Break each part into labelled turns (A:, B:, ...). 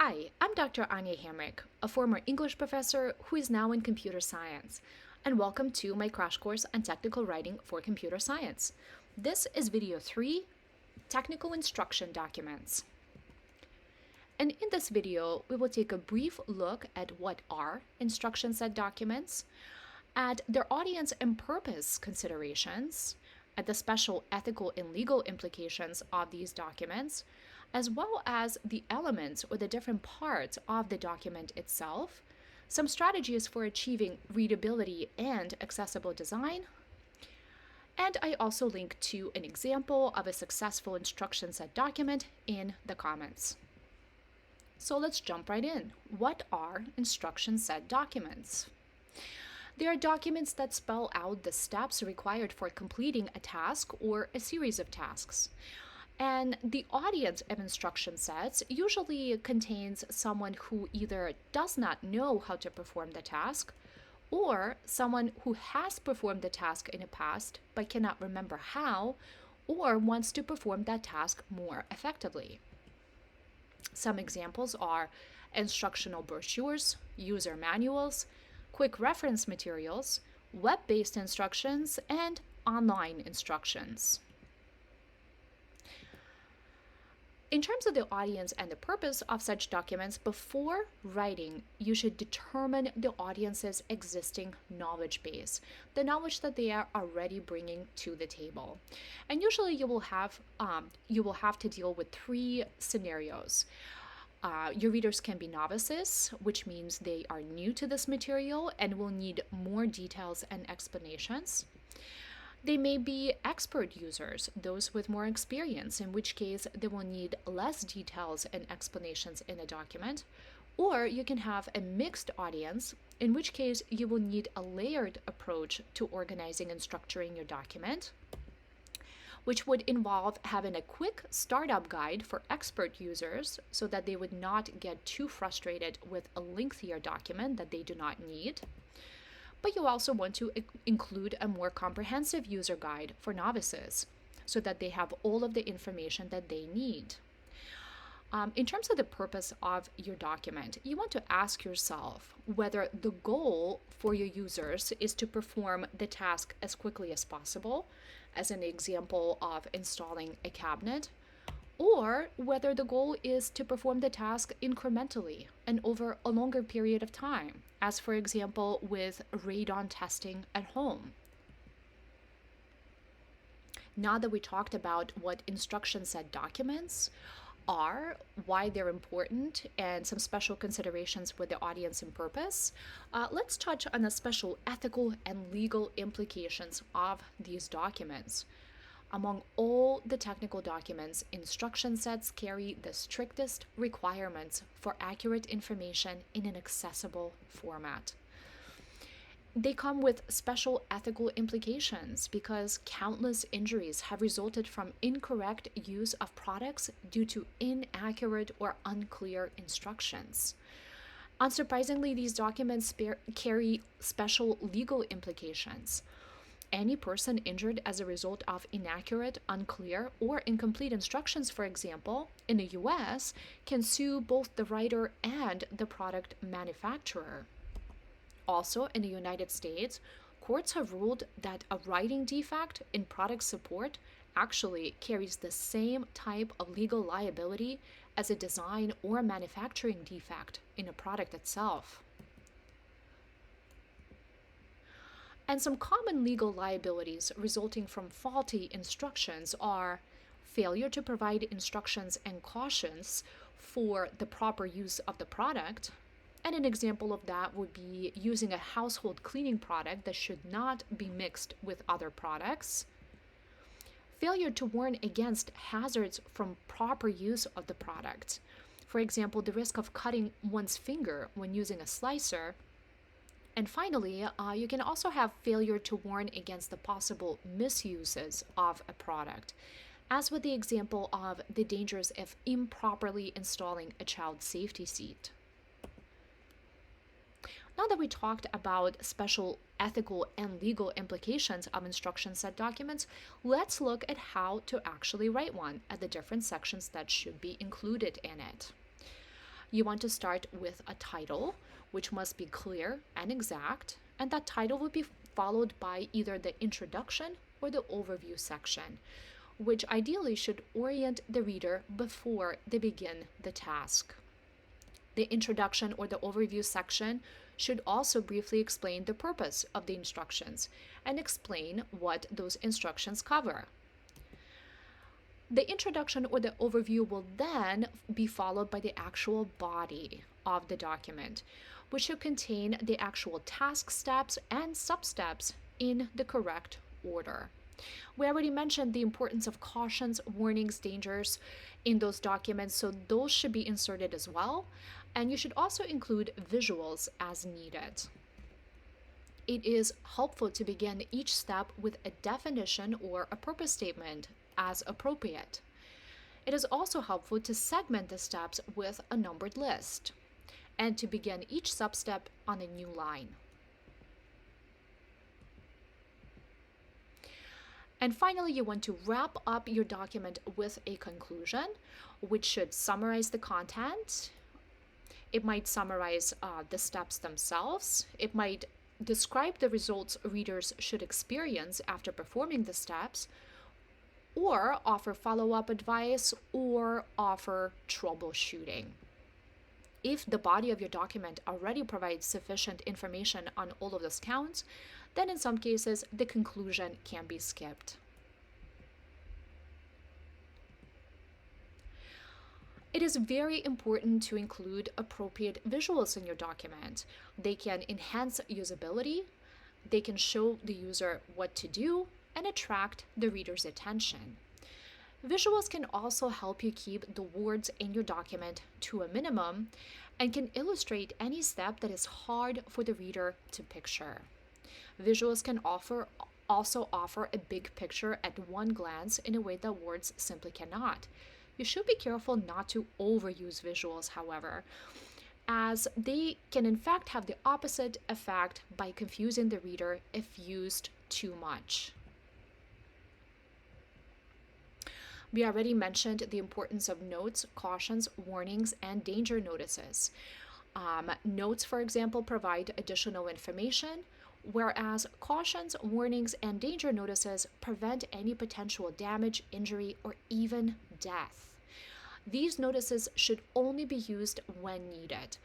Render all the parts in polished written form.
A: Hi, I'm Dr. Anya Hamrick, a former English professor who is now in computer science, and welcome to my crash course on technical writing for computer science. This is video 3, Technical Instruction Documents. And in this video, we will take a brief look at what are instruction set documents, at their audience and purpose considerations, at the special ethical and legal implications of these documents, as well as the elements or the different parts of the document itself, some strategies for achieving readability and accessible design, and I also link to an example of a successful instruction set document in the comments. So let's jump right in. What are instruction set documents? They are documents that spell out the steps required for completing a task or a series of tasks. And the audience of instruction sets usually contains someone who either does not know how to perform the task, or someone who has performed the task in the past but cannot remember how, or wants to perform that task more effectively. Some examples are instructional brochures, user manuals, quick reference materials, web-based instructions, and online instructions. In terms of the audience and the purpose of such documents, before writing, you should determine the audience's existing knowledge base, the knowledge that they are already bringing to the table. And usually you will have to deal with 3 scenarios. Your readers can be novices, which means they are new to this material and will need more details and explanations. They may be expert users, those with more experience, in which case they will need less details and explanations in a document. Or you can have a mixed audience, in which case you will need a layered approach to organizing and structuring your document, which would involve having a quick startup guide for expert users so that they would not get too frustrated with a lengthier document that they do not need. But you also want to include a more comprehensive user guide for novices so that they have all of the information that they need. In terms of the purpose of your document, you want to ask yourself whether the goal for your users is to perform the task as quickly as possible, as an example of installing a cabinet, or whether the goal is to perform the task incrementally and over a longer period of time, as for example with radon testing at home. Now that we talked about what instruction set documents are, why they're important, and some special considerations with the audience and purpose, let's touch on the special ethical and legal implications of these documents. Among all the technical documents, instruction sets carry the strictest requirements for accurate information in an accessible format. They come with special ethical implications because countless injuries have resulted from incorrect use of products due to inaccurate or unclear instructions. Unsurprisingly, these documents carry special legal implications. Any person injured as a result of inaccurate, unclear, or incomplete instructions, for example, in the US, can sue both the writer and the product manufacturer. Also, in the United States, courts have ruled that a writing defect in product support actually carries the same type of legal liability as a design or manufacturing defect in a product itself. And some common legal liabilities resulting from faulty instructions are failure to provide instructions and cautions for the proper use of the product. And an example of that would be using a household cleaning product that should not be mixed with other products. Failure to warn against hazards from proper use of the product. For example, the risk of cutting one's finger when using a slicer. And finally, you can also have failure to warn against the possible misuses of a product, as with the example of the dangers of improperly installing a child safety seat. Now that we talked about special ethical and legal implications of instruction set documents, let's look at how to actually write one at the different sections that should be included in it. You want to start with a title, which must be clear and exact, and that title will be followed by either the introduction or the overview section, which ideally should orient the reader before they begin the task. The introduction or the overview section should also briefly explain the purpose of the instructions and explain what those instructions cover. The introduction or the overview will then be followed by the actual body of the document, which should contain the actual task steps and sub-steps in the correct order. We already mentioned the importance of cautions, warnings, dangers in those documents, so those should be inserted as well. And you should also include visuals as needed. It is helpful to begin each step with a definition or a purpose statement as appropriate. It is also helpful to segment the steps with a numbered list and to begin each sub-step on a new line. And finally, you want to wrap up your document with a conclusion, which should summarize the content. It might summarize the steps themselves. It might describe the results readers should experience after performing the steps, or offer follow-up advice, or offer troubleshooting. If the body of your document already provides sufficient information on all of those counts, then in some cases the conclusion can be skipped. It is very important to include appropriate visuals in your document. They can enhance usability, they can show the user what to do, and attract the reader's attention. Visuals can also help you keep the words in your document to a minimum and can illustrate any step that is hard for the reader to picture. Visuals can also offer a big picture at one glance in a way that words simply cannot. You should be careful not to overuse visuals, however, as they can in fact have the opposite effect by confusing the reader if used too much. We already mentioned the importance of notes, cautions, warnings, and danger notices. Notes, for example, provide additional information, whereas cautions, warnings, and danger notices prevent any potential damage, injury, or even death. These notices should only be used when needed,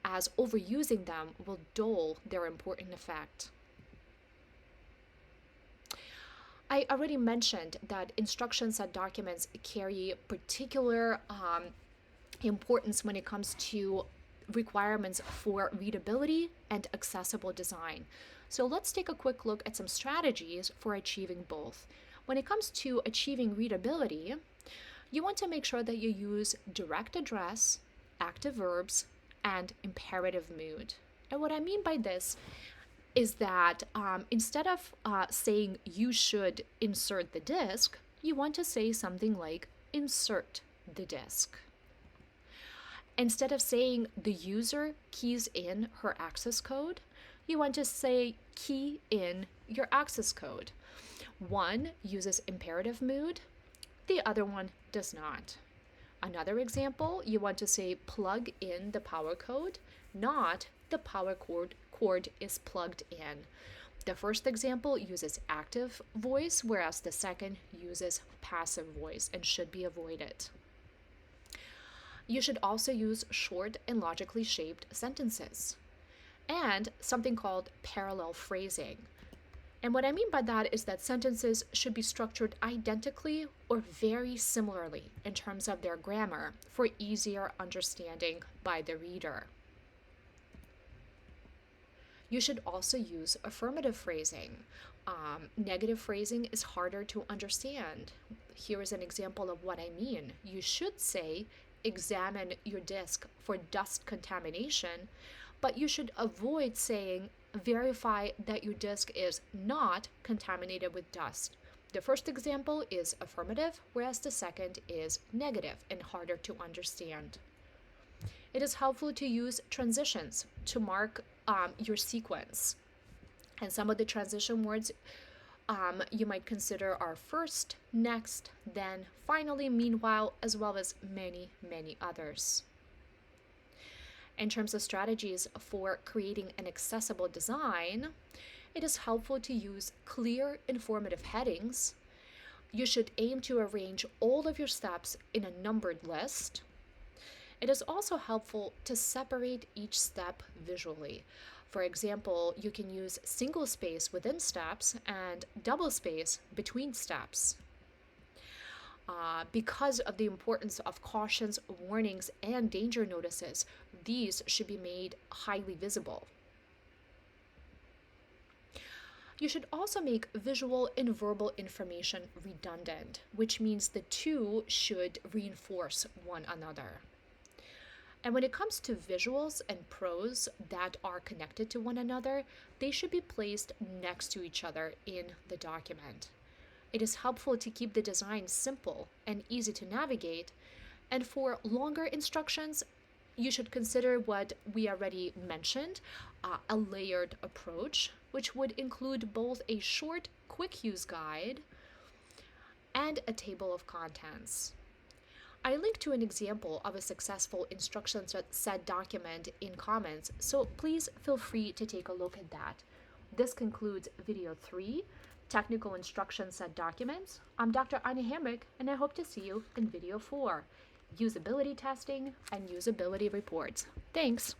A: as overusing them will dull their important effect. I already mentioned that instructions and documents carry particular importance when it comes to requirements for readability and accessible design. So let's take a quick look at some strategies for achieving both. When it comes to achieving readability, you want to make sure that you use direct address, active verbs, and imperative mood. And what I mean by this is that instead of saying you should insert the disk, you want to say something like insert the disk. Instead of saying the user keys in her access code, you want to say key in your access code. One uses imperative mood, the other one does not. Another example, you want to say plug in the power code, not the power cord is plugged in. The first example uses active voice, whereas the second uses passive voice and should be avoided. You should also use short and logically shaped sentences and something called parallel phrasing. And what I mean by that is that sentences should be structured identically or very similarly in terms of their grammar for easier understanding by the reader. You should also use affirmative phrasing. Negative phrasing is harder to understand. Here is an example of what I mean. You should say, examine your disk for dust contamination, but you should avoid saying, verify that your disk is not contaminated with dust. The first example is affirmative, whereas the second is negative and harder to understand. It is helpful to use transitions to mark your sequence. And some of the transition words you might consider are first, next, then, finally, meanwhile, as well as many, many others. In terms of strategies for creating an accessible design, it is helpful to use clear, informative headings. You should aim to arrange all of your steps in a numbered list. It is also helpful to separate each step visually. For example, you can use single space within steps and double space between steps. Because of the importance of cautions, warnings, and danger notices, these should be made highly visible. You should also make visual and verbal information redundant, which means the two should reinforce one another. And when it comes to visuals and prose that are connected to one another, they should be placed next to each other in the document. It is helpful to keep the design simple and easy to navigate. And for longer instructions, you should consider what we already mentioned, a layered approach, which would include both a short, quick use guide and a table of contents. I linked to an example of a successful instruction set document in comments, so please feel free to take a look at that. This concludes video 3, Technical Instruction Set Documents. I'm Dr. Anya Hamrick, and I hope to see you in video 4, Usability Testing and Usability Reports. Thanks!